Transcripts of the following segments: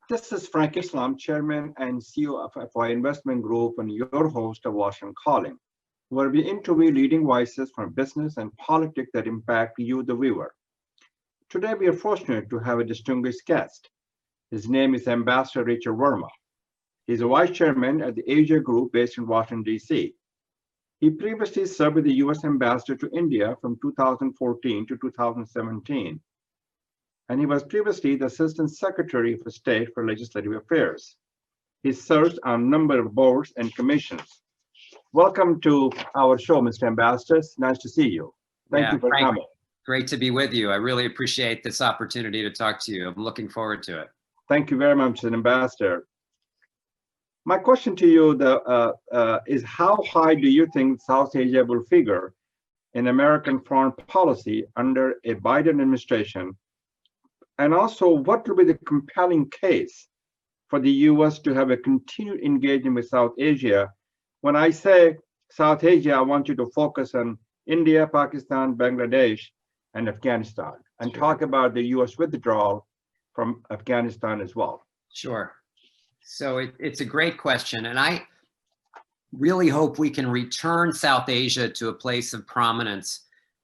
This is Frank Islam, Chairman and CEO of FI Investment Group and your host of Washington Calling, where we interview leading voices from business and politics that impact you, the viewer. Today, we are fortunate to have a distinguished guest. His name is Ambassador Richard Verma. He's a Vice Chairman at the Asia Group based in Washington, D.C. He previously served as the U.S. Ambassador to India from 2014 to 2017. And he was previously the Assistant Secretary of State for Legislative Affairs. He serves on a number of boards and commissions. Welcome to our show, Mr. Ambassador. It's nice to see you. Thank you for Frank, coming. great to be with you. I really appreciate this opportunity to talk to you. I'm looking forward to it. Thank you very much, Mr. Ambassador. My question to you is how high do you think South Asia will figure in American foreign policy under a Biden administration? And also, what will be the compelling case for the U.S. to have a continued engagement with South Asia? When I say South Asia, I want you to focus on India, Pakistan, Bangladesh, and Afghanistan, and talk about the U.S. withdrawal from Afghanistan as well. Sure. So it's a great question. And I really hope we can return South Asia to a place of prominence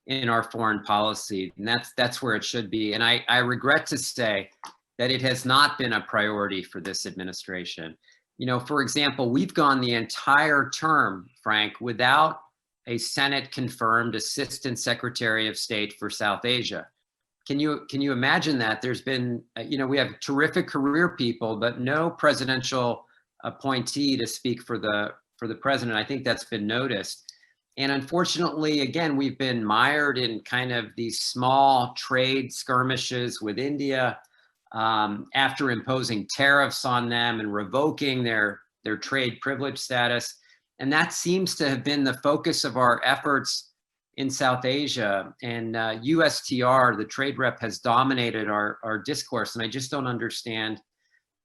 in our foreign policy. And that's where it should be. And I regret to say that it has not been a priority for this administration. You know, for example, we've gone the entire term, Frank, without a Senate confirmed Assistant Secretary of State for South Asia. Can you imagine that? There's been, you know, we have terrific career people, but no presidential appointee to speak for the president. I think that's been noticed. And unfortunately, again, we've been mired in kind of these small trade skirmishes with India after imposing tariffs on them and revoking their trade privilege status. And that seems to have been the focus of our efforts in South Asia. And USTR, the trade rep, has dominated our discourse. And I just don't understand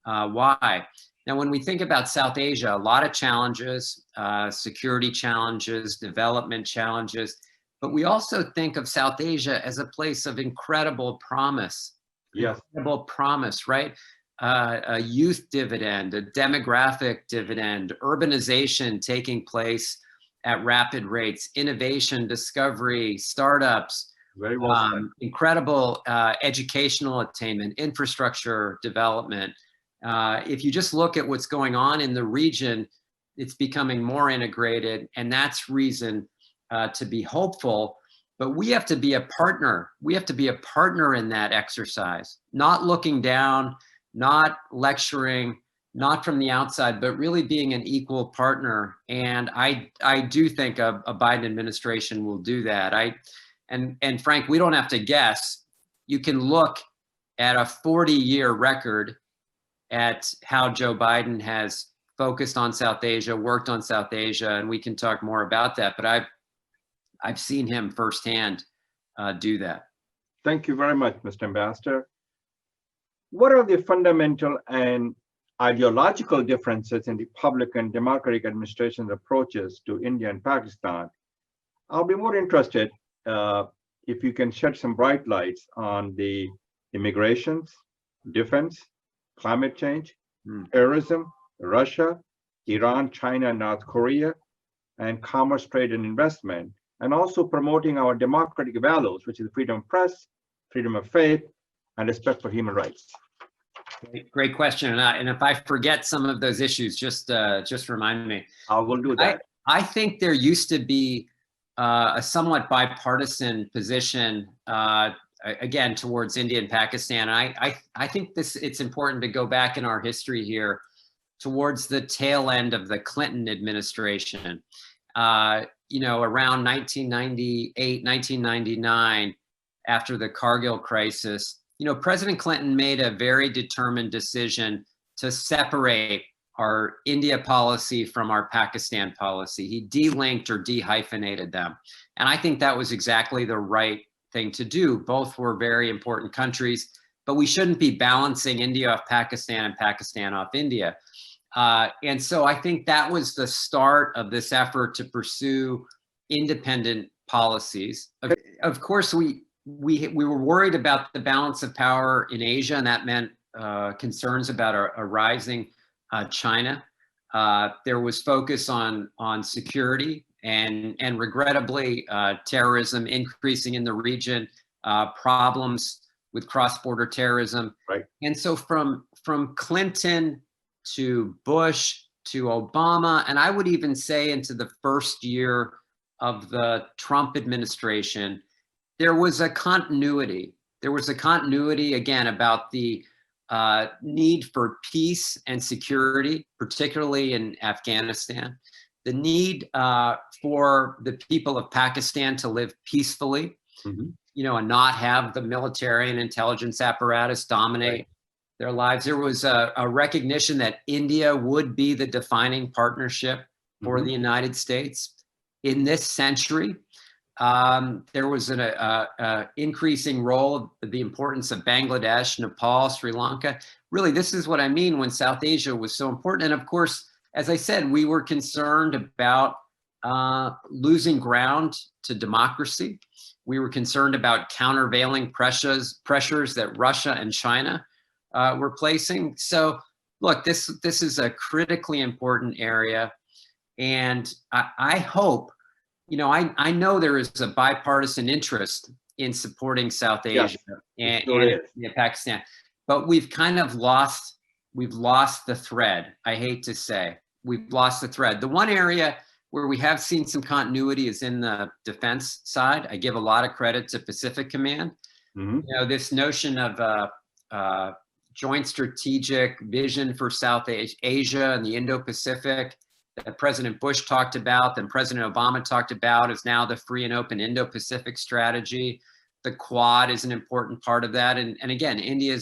why. Now, when we think about South Asia, a lot of challenges, security challenges, development challenges, but we also think of South Asia as a place of incredible promise. Yes. Incredible promise, right? A youth dividend, a demographic dividend, urbanization taking place at rapid rates, innovation, discovery, startups, Very well said. Incredible educational attainment, infrastructure development. If you just look at what's going on in the region, it's becoming more integrated, and that's reason to be hopeful. But we have to be a partner. We have to be a partner in that exercise, not looking down, not lecturing, not from the outside, but really being an equal partner. And I do think a Biden administration will do that. And Frank, we don't have to guess. You can look at a 40-year record at how Joe Biden has focused on South Asia, worked on South Asia, and we can talk more about that. But I've seen him firsthand do that. Thank you very much, Mr. Ambassador. What are the fundamental and ideological differences in Republican Democratic administration's approaches to India and Pakistan? I'll be more interested if you can shed some bright lights on the immigrations, defense, climate change, terrorism, Russia, Iran, China, and North Korea, and commerce, trade, and investment, and also promoting our democratic values, which is freedom of press, freedom of faith, and respect for human rights. Great question. And if I forget some of those issues, just remind me. I will do that. I think there used to be a somewhat bipartisan position again, towards India and Pakistan. I think it's important to go back in our history here towards the tail end of the Clinton administration. You know, around 1998, 1999, after the Kargil crisis, you know, President Clinton made a very determined decision to separate our India policy from our Pakistan policy. He delinked or dehyphenated them. And I think that was exactly the right thing to do. Both were very important countries, but we shouldn't be balancing India off Pakistan and Pakistan off India. And so I think that was the start of this effort to pursue independent policies. Of course, we were worried about the balance of power in Asia, and that meant concerns about a rising China. There was focus on security and regrettably terrorism increasing in the region, problems with cross-border terrorism. Right. And so from Clinton to Bush to Obama, and I would even say into the first year of the Trump administration, there was a continuity. There was a continuity, again, about the need for peace and security, particularly in Afghanistan, the need for the people of Pakistan to live peacefully, you know, and not have the military and intelligence apparatus dominate their lives. There was a recognition that India would be the defining partnership for the United States in this century. There was an increasing role of the importance of Bangladesh, Nepal, Sri Lanka. Really, this is what I mean when South Asia was so important. And of course, as I said, we were concerned about losing ground to democracy. We were concerned about countervailing pressures that Russia and China were placing. So look, this is a critically important area. And I hope, you know, I know there is a bipartisan interest in supporting South Asia and Pakistan, but we've kind of lost the thread. I hate to say, we've lost the thread. The one area where we have seen some continuity is in the defense side. I give a lot of credit to Pacific Command. You know, this notion of joint strategic vision for South Asia and the Indo-Pacific that President Bush talked about, then President Obama talked about, is now the free and open Indo-Pacific strategy. The Quad is an important part of that. And again, India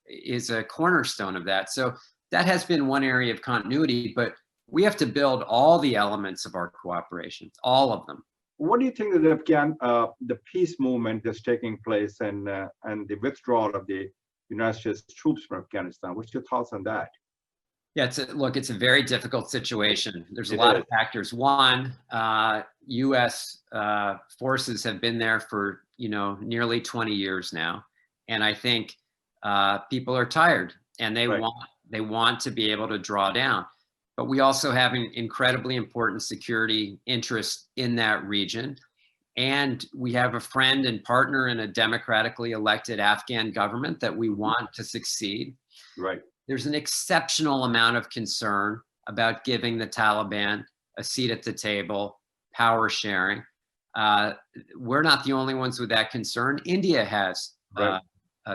is a cornerstone of that. So that has been one area of continuity, but we have to build all the elements of our cooperation, all of them. What do you think of the peace movement that's taking place and the withdrawal of the United States troops from Afghanistan? What's your thoughts on that? Yeah, it's a very difficult situation. There's a lot of factors. One, U.S. Forces have been there for, you know, nearly 20 years now, and I think people are tired and they want to be able to draw down. But we also have an incredibly important security interest in that region, and we have a friend and partner in a democratically elected Afghan government that we want to succeed. Right. There's an exceptional amount of concern about giving the Taliban a seat at the table, power sharing. We're not the only ones with that concern. India has a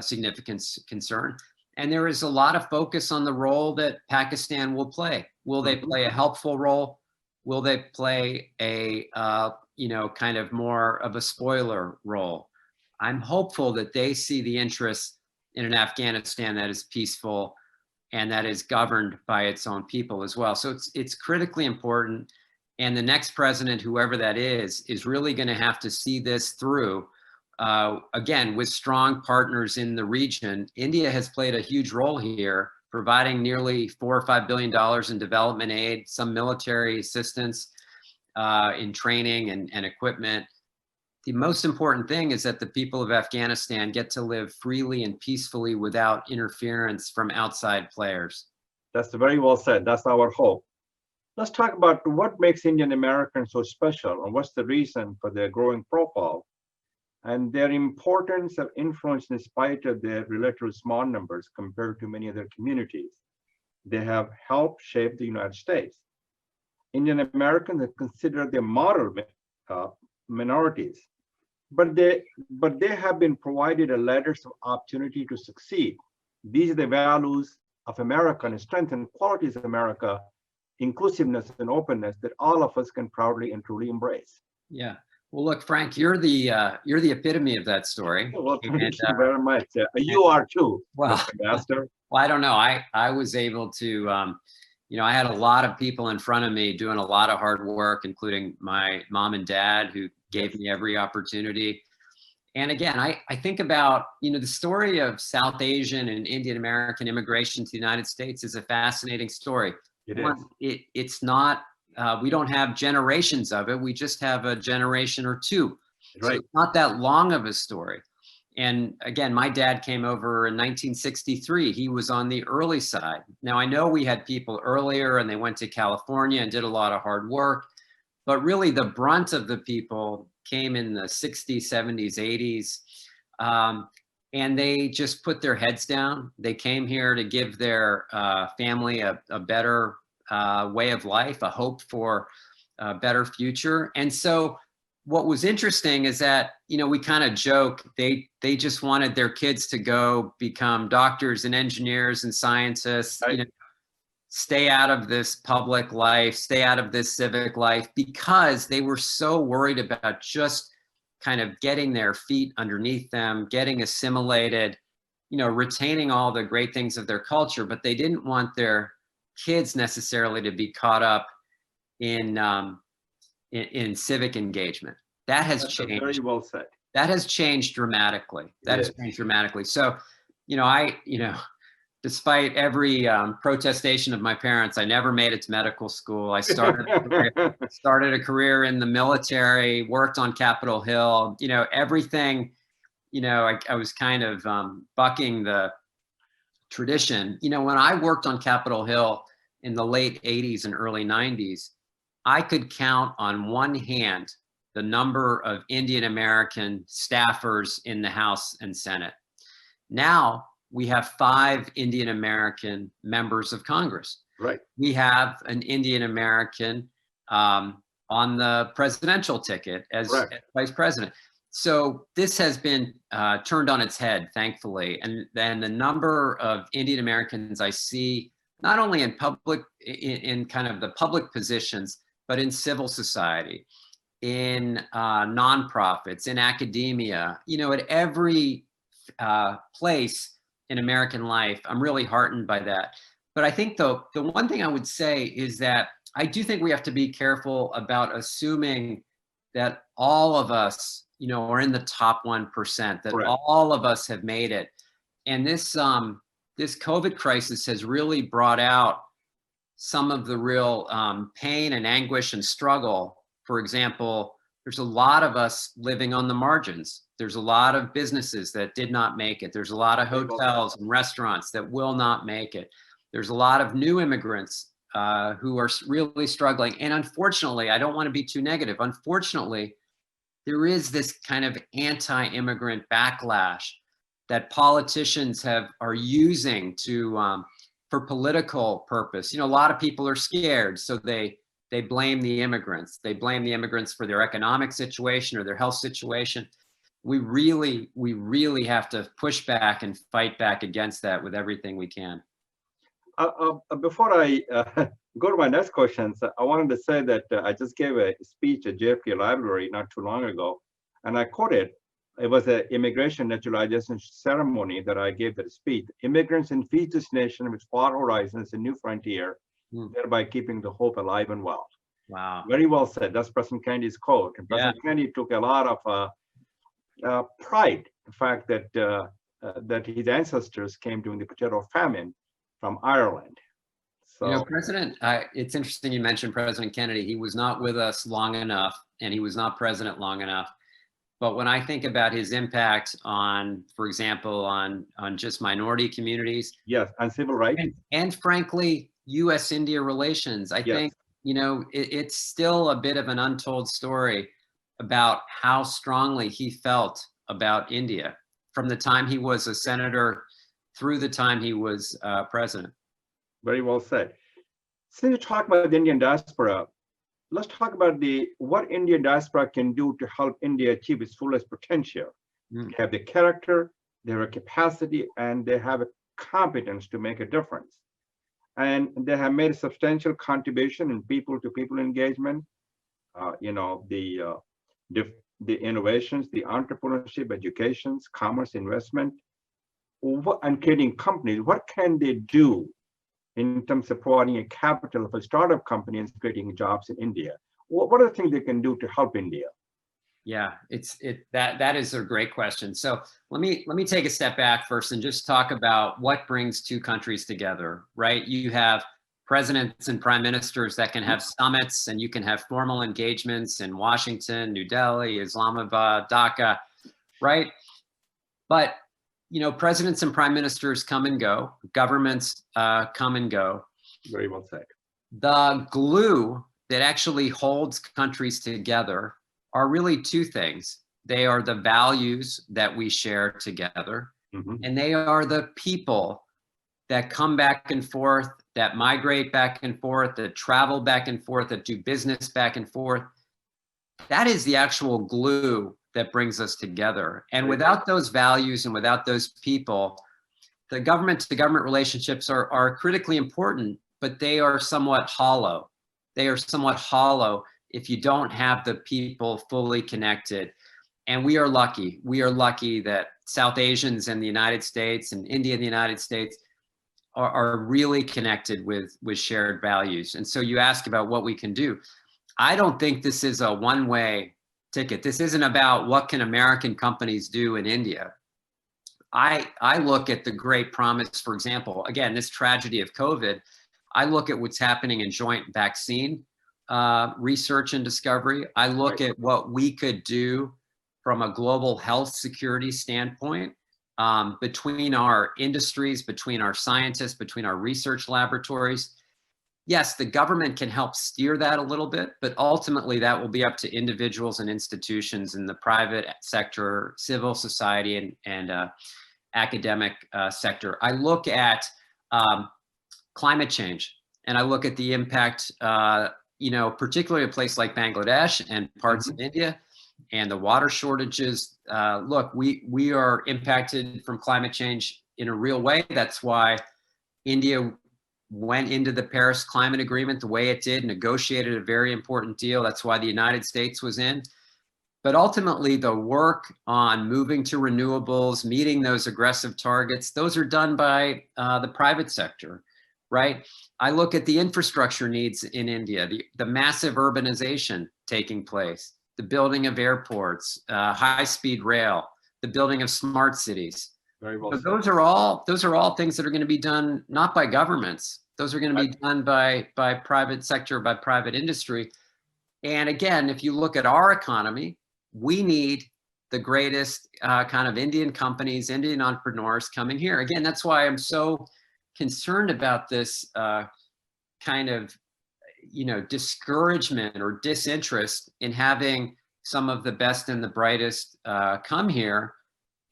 significant concern. And there is a lot of focus on the role that Pakistan will play. Will they play a helpful role? Will they play a, you know, kind of more of a spoiler role? I'm hopeful that they see the interest in an Afghanistan that is peaceful and that is governed by its own people as well. So it's critically important. And the next president, whoever that is really going to have to see this through, again, with strong partners in the region. India has played a huge role here, providing nearly $4 or $5 billion in development aid, some military assistance in training and equipment. The most important thing is that the people of Afghanistan get to live freely and peacefully without interference from outside players. That's very well said. That's our hope. Let's talk about what makes Indian Americans so special and what's the reason for their growing profile and their importance of influence in spite of their relatively small numbers compared to many other communities. They have helped shape the United States. Indian Americans are considered the model minorities, but they have been provided a ladders of opportunity to succeed. These are the values of America and strength and qualities of America, inclusiveness and openness that all of us can proudly and truly embrace. Yeah. Well, look, Frank, you're the epitome of that story. Well, thank you very much. You are too, well, Mr. Master. Well, I don't know. I was able to, you know, I had a lot of people in front of me doing a lot of hard work, including my mom and dad, who gave me every opportunity. And again, I think about, you know, the story of South Asian and Indian American immigration to the United States is a fascinating story. It's not, we don't have generations of it. We just have a generation or two. So it's not that long of a story. And again, my dad came over in 1963. He was on the early side. Now, I know we had people earlier and they went to California and did a lot of hard work, but really the brunt of the people came in the 60s, 70s, 80s. And they just put their heads down. They came here to give their family a better way of life, a hope for a better future. And so what was interesting is that, you know, we kind of joke, they just wanted their kids to go become doctors and engineers and scientists, Right. you know, stay out of this public life, stay out of this civic life, because they were so worried about just kind of getting their feet underneath them, getting assimilated, you know, retaining all the great things of their culture, but they didn't want their kids necessarily to be caught up in civic engagement. That has That's changed. very well said. That has changed dramatically. That has changed dramatically. So, you know, despite every protestation of my parents, I never made it to medical school. I started a career in the military, worked on Capitol Hill, you know, everything, you know, I was kind of bucking the tradition. You know, when I worked on Capitol Hill in the late 80s and early 90s, I could count on one hand the number of Indian American staffers in the House and Senate. Now we have 5 Indian American members of Congress. Right. We have an Indian American on the presidential ticket as vice president. So this has been turned on its head, thankfully. And then the number of Indian Americans I see, not only in public, in kind of the public positions, but in civil society, in nonprofits, in academia, you know, at every place in American life. I'm really heartened by that. But I think the one thing I would say is that I do think we have to be careful about assuming that all of us, you know, are in the top 1%, that all of us have made it. And this COVID crisis has really brought out some of the real pain and anguish and struggle. For example, there's a lot of us living on the margins. There's a lot of businesses that did not make it. There's a lot of hotels and restaurants that will not make it. There's a lot of new immigrants who are really struggling. And unfortunately, I don't want to be too negative. Unfortunately, there is this kind of anti-immigrant backlash that politicians are using to for political purpose. You know, a lot of people are scared, so they blame the immigrants. They blame the immigrants for their economic situation or their health situation. We really have to push back and fight back against that with everything we can. Before I go to my next questions, I wanted to say that I just gave a speech at JFK Library not too long ago, and I quoted, it was an immigration naturalization ceremony that I gave that speech. Immigrants infuse this nation with far horizons and new frontier, thereby keeping the hope alive and well. Wow. Very well said. That's President Kennedy's quote. And President Kennedy took a lot of pride, the fact that that his ancestors came during the potato famine from Ireland. So, you know, it's interesting you mentioned President Kennedy. He was not with us long enough, and he was not president long enough. But when I think about his impact on, for example, on just minority communities. Yes, and civil rights. And frankly, U.S.-India relations, I think, you know, it's still a bit of an untold story about how strongly he felt about India from the time he was a senator through the time he was president. Very well said. Since you talk about the Indian diaspora, let's talk about what Indian diaspora can do to help India achieve its fullest potential. They have the character, they have a capacity, and they have a competence to make a difference. And they have made a substantial contribution in people-to-people engagement. You know, the innovations, the entrepreneurship, educations, commerce, investment, and creating companies. What can they do in terms of providing a capital for a startup company and creating jobs in India? What are the things they can do to help India? Yeah, that is a great question. So let me take a step back first and just talk about what brings two countries together, right? You have presidents and prime ministers that can have summits, and you can have formal engagements in Washington, New Delhi, Islamabad, Dhaka, right? But, you know, presidents and prime ministers come and go, governments come and go. Very well said. The glue that actually holds countries together are really two things. They are the values that we share together, and they are the people that come back and forth, that migrate back and forth, that travel back and forth, that do business back and forth. That is the actual glue that brings us together. And without those values and without those people, the government to government relationships are critically important, but they are somewhat hollow. They are somewhat hollow if you don't have the people fully connected. And we are lucky. We are lucky that South Asians in the United States and India in the United States are really connected with shared values. And so you ask about what we can do. I don't think this is a one-way ticket. This isn't about what can American companies do in India. I look at the great promise, for example, again, this tragedy of COVID, I look at what's happening in joint vaccine research and discovery. I look at what we could do from a global health security standpoint between our industries, between our scientists, between our research laboratories. Yes, the government can help steer that a little bit, but ultimately that will be up to individuals and institutions in the private sector, civil society, and academic sector. I look at climate change, and I look at the impact, you know, particularly a place like Bangladesh and parts of India, and the water shortages. Look, we are impacted from climate change in a real way. That's why India went into the Paris Climate Agreement the way it did, negotiated a very important deal. That's why the United States was in. But ultimately, the work on moving to renewables, meeting those aggressive targets, those are done by the private sector, right? I look at the infrastructure needs in India, the massive urbanization taking place, the building of airports, high-speed rail, the building of smart cities. Very well So said. those are all things that are going to be done not by governments. Those are going to be done by private sector, by private industry. And again, if you look at our economy, we need the greatest kind of Indian companies, Indian entrepreneurs coming here. Again, that's why I'm so concerned about this kind of, you know, discouragement or disinterest in having some of the best and the brightest come here.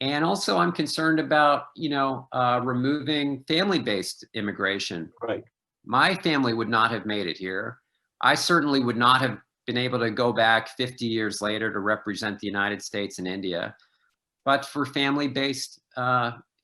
And also I'm concerned about, you know, removing family-based immigration. Right. My family would not have made it here. I certainly would not have been able to go back 50 years later to represent the United States and India, but for family-based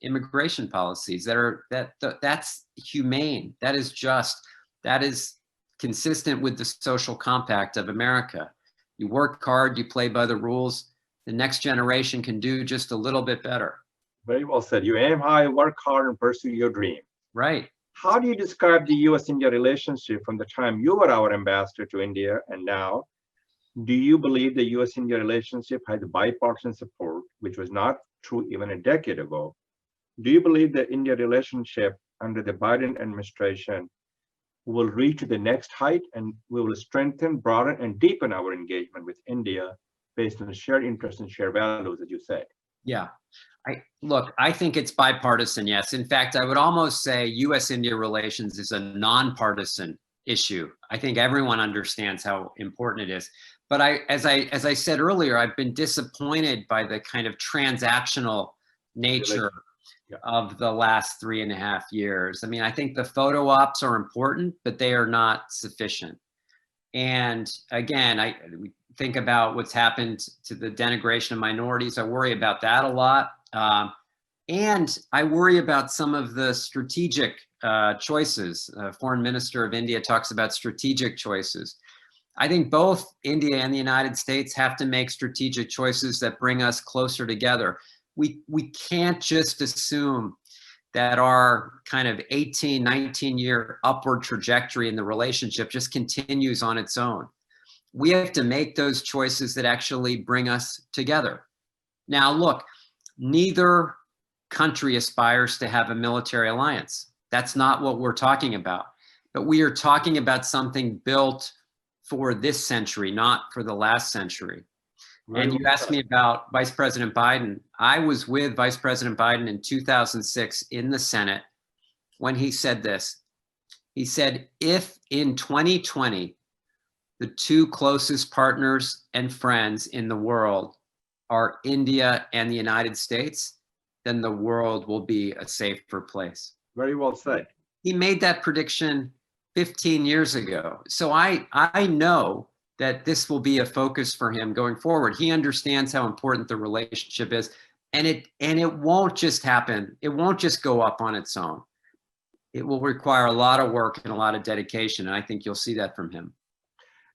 immigration policies that's humane, that is just, that is consistent with the social compact of America. You work hard, you play by the rules, the next generation can do just a little bit better. Very well said. You aim high, work hard, and pursue your dream. Right. How do you describe the US-India relationship from the time you were our ambassador to India and now? Do you believe the US-India relationship has bipartisan support, which was not true even a decade ago? Do you believe the India relationship under the Biden administration will reach the next height, and we will strengthen, broaden, and deepen our engagement with India based on shared interests and shared values, as you said? Yeah. I think it's bipartisan, yes. In fact, I would almost say US-India relations is a nonpartisan issue. I think everyone understands how important it is. But as I said earlier, I've been disappointed by the kind of transactional nature of the last 3.5 years. I mean, I think the photo ops are important, but they are not sufficient. And again, we think about what's happened to the denigration of minorities. I worry about that a lot. And I worry about some of the strategic choices. Foreign Minister of India talks about strategic choices. I think both India and the United States have to make strategic choices that bring us closer together. We can't just assume that our kind of 18, 19-year upward trajectory in the relationship just continues on its own. We have to make those choices that actually bring us together. Now, look, neither country aspires to have a military alliance. That's not what we're talking about. But we are talking about something built for this century, not for the last century. Very And you well asked me said. about Vice President Biden. I was with Vice President Biden in 2006 in the Senate when he said this. He said, if in 2020, the two closest partners and friends in the world are India and the United States, then the world will be a safer place. Very well said. He made that prediction 15 years ago. So I know that this will be a focus for him going forward. He understands how important the relationship is, and it won't just happen. It won't just go up on its own. It will require a lot of work and a lot of dedication, and I think you'll see that from him.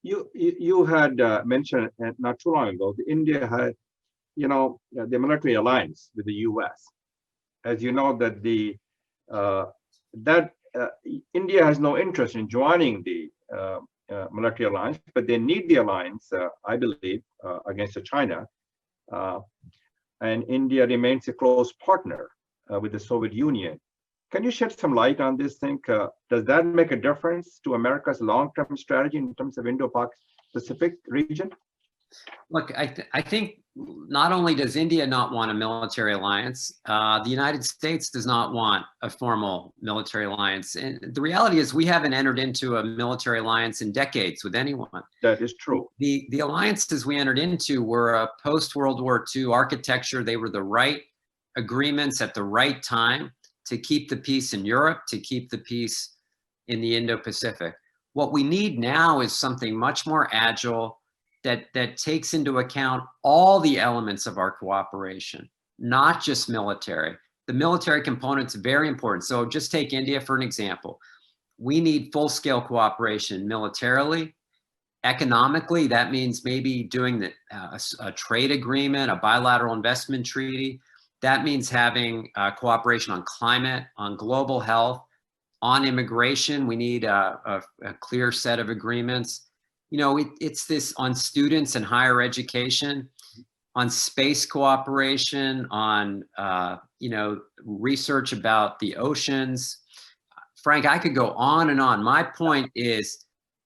You had mentioned not too long ago, that India had, the military alliance with the U.S. As you know, that India has no interest in joining the military alliance, but they need the alliance, I believe, against China. And India remains a close partner with the Soviet Union. Can you shed some light on this thing? Does that make a difference to America's long-term strategy in terms of Indo-Pacific region? Look, I think not only does India not want a military alliance, the United States does not want a formal military alliance. And the reality is we haven't entered into a military alliance in decades with anyone. That is true. The alliances we entered into were a post-World War II architecture. They were the right agreements at the right time to keep the peace in Europe, to keep the peace in the Indo-Pacific. What we need now is something much more agile, that takes into account all the elements of our cooperation, not just military. The military component's very important. So just take India for an example. We need full-scale cooperation militarily, economically. That means maybe doing a trade agreement, a bilateral investment treaty. That means having cooperation on climate, on global health, on immigration. We need a clear set of agreements. It's this on students and higher education, on space cooperation, on, research about the oceans. Frank, I could go on and on. My point is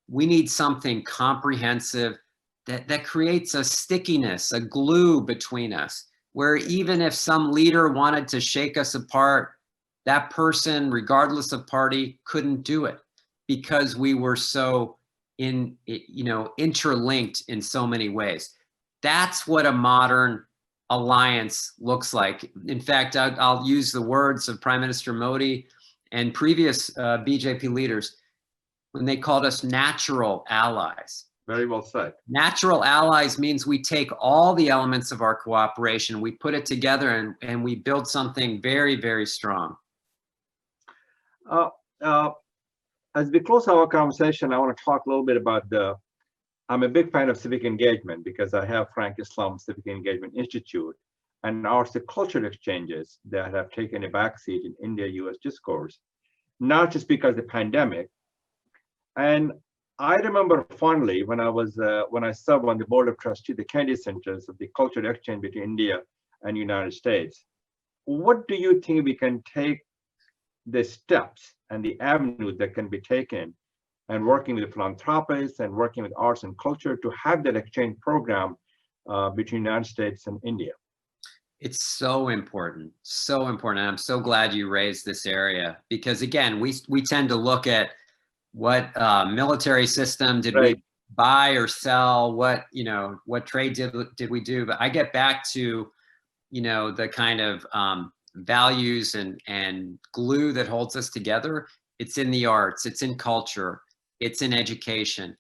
we need something comprehensive that creates a stickiness, a glue between us, where even if some leader wanted to shake us apart, that person, regardless of party, couldn't do it because we were so interlinked in so many ways. That's what a modern alliance looks like. In fact, I'll use the words of Prime Minister Modi and previous BJP leaders when they called us natural allies. Very well said. Natural allies means we take all the elements of our cooperation, we put it together, and we build something very, very strong. As we close our conversation, I want to talk a little bit about I'm a big fan of civic engagement because I have Frank Islam Civic Engagement Institute, and our cultural exchanges that have taken a backseat in India-US discourse, not just because of the pandemic. And I remember fondly when I served on the board of trustees, the Kennedy Centers of the cultural exchange between India and United States. What do you think we can take the steps and the avenues that can be taken and working with philanthropists and working with arts and culture to have that exchange program between the United States and India? It's so important, so important. And I'm so glad you raised this area because again, we tend to look at what military system did we buy or sell, what trade did we do? But I get back to, the kind of values and glue that holds us together. It's in the arts, it's in culture, it's in education.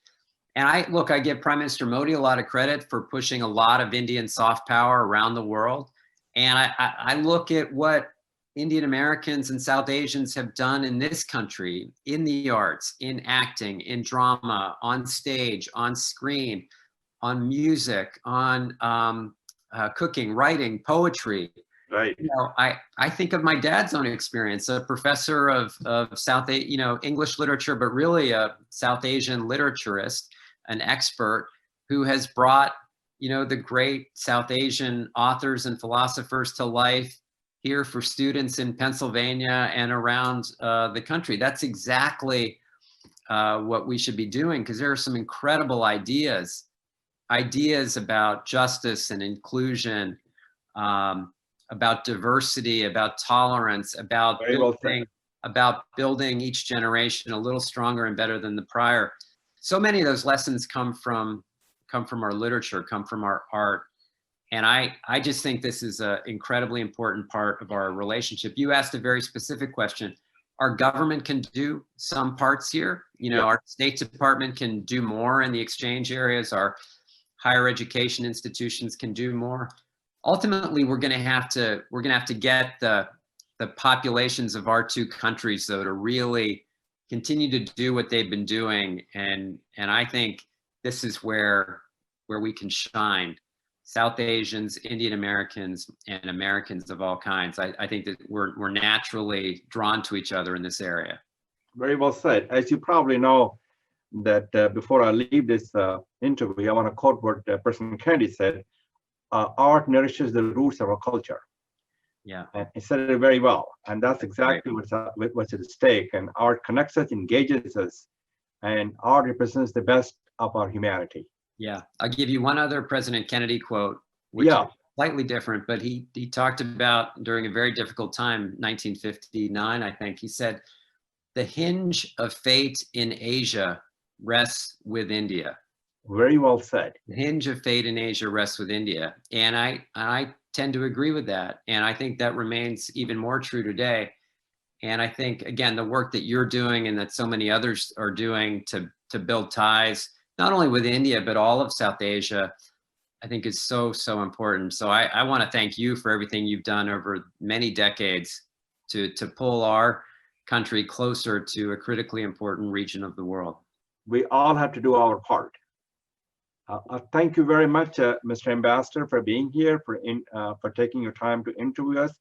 And I give Prime Minister Modi a lot of credit for pushing a lot of Indian soft power around the world. And I look at what Indian Americans and South Asians have done in this country, in the arts, in acting, in drama, on stage, on screen, on music, on cooking, writing, poetry. Right. I think of my dad's own experience, a professor of English literature, but really a South Asian literaturist, an expert who has brought, the great South Asian authors and philosophers to life here for students in Pennsylvania and around the country. That's exactly what we should be doing because there are some incredible ideas ideas about justice and inclusion, about diversity, about tolerance, about Very well said. building each generation a little stronger and better than the prior. So many of those lessons come from our literature, come from our art. And I just think this is an incredibly important part of our relationship. You asked a very specific question. Our government can do some parts here. You know, our State Department can do more in the exchange areas. Our higher education institutions can do more. Ultimately, we're going to have to get the populations of our two countries, though, to really continue to do what they've been doing. And I think this is where we can shine. South Asians, Indian Americans, and Americans of all kinds. I think that we're naturally drawn to each other in this area. Very well said. As you probably know, that before I leave this interview, I want to quote what President Kennedy said: "Art nourishes the roots of our culture." Yeah, and he said it very well, and that's exactly what's at stake. And art connects us, engages us, and art represents the best of our humanity. Yeah, I'll give you one other President Kennedy quote, which is slightly different, but he talked about during a very difficult time, 1959, I think. He said, "The hinge of fate in Asia rests with India." Very well said. The hinge of fate in Asia rests with India. And I tend to agree with that. And I think that remains even more true today. And I think, again, the work that you're doing and that so many others are doing to build ties, not only with India, but all of South Asia, I think is so, so important. So I want to thank you for everything you've done over many decades to pull our country closer to a critically important region of the world. We all have to do our part. Thank you very much, Mr. Ambassador, for being here, for taking your time to interview us.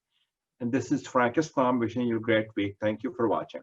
And this is Frank Islam wishing you a great week. Thank you for watching.